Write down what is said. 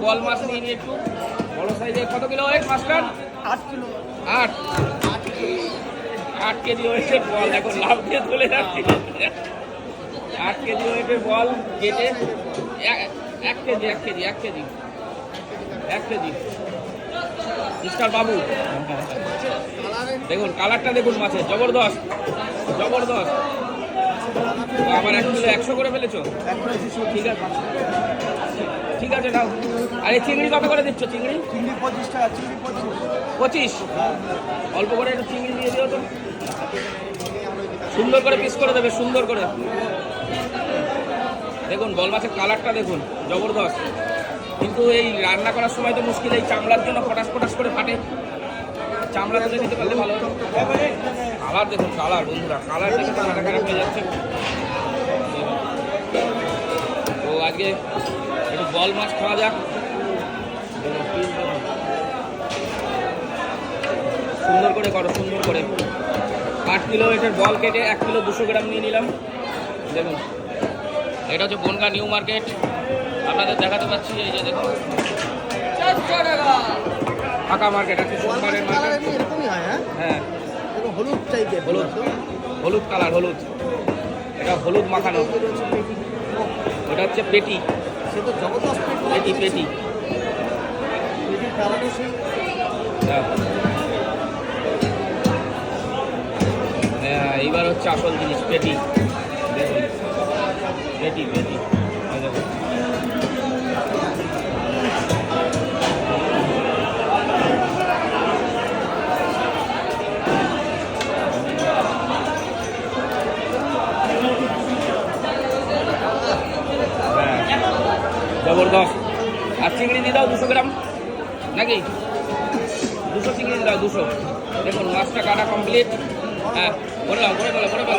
বল মাছ নিয়ে নিয়ে একটু বড় সাইজের। কত কিলো ওয়েট মাছটার? 8 কিলো। 8 কেজি ওয়েটের বল। দেখো লাভ দিয়ে চলে যাচ্ছে। 8 কেজি ওয়েটের বল কেটে 1 কেজি মিস্টার বাবু। দেখুন কালারটা দেখুন মাছের, জবরদস্ত। আবার 1 কিলো 100 করে ফেলেছো? ঠিক আছে নাও। আর এই চিংড়ি কত করে দিচ্ছ? চিংড়ি 25 টাকা। চিংড়ি 25। অল্প করে একটু চিংড়ি দিয়ে দিও তো, সুন্দর করে পিস করে দেবে, সুন্দর করে। দেখুন বল মাছের কালারটা দেখুন, জবরদস্ত। কিন্তু এই রান্না করার সময় তো মুশকিল, এই চামড়ার জন্য ফটাস করে ফাটে। চামড়া তুলে নিতে পারলে ভালো হতো। কালার দেখুন, কালার বন্ধুরা, কালার দেখে তো মাথা খারাপ হয়ে যাচ্ছে। তো আজকে একটু বল মাছ খাওয়া যাক। সুন্দর করে করো, সুন্দর করে। 8 কিলো এটার বল কেটে 1 কিলো 200 গ্রাম নিয়ে নিলাম। দেখুন এটা হচ্ছে বনগা নিউ মার্কেট, আপনাদের দেখাতে পাচ্ছি। এই যে দেখুন ফাঁকা মার্কেট আছে, সোমবারের মার্কেট। হ্যাঁ হলুদ টাইপের, হলুদ কালার, হলুদ। এটা হলুদ মাখানো। এটা হচ্ছে পেটি। সে তো জবরদস্ত পেটি। হ্যাঁ এইবার হচ্ছে আসল জিনিস, পেটি। দেখুন পেটি। জবরদস্ত। আর চিংড়ি দিয়ে দাও 200 গ্রাম নাকি? 200 চিংড়ি দাও, 200। দেখুন মাছটা কাটা কমপ্লিট। হ্যাঁ, করে ফেলো।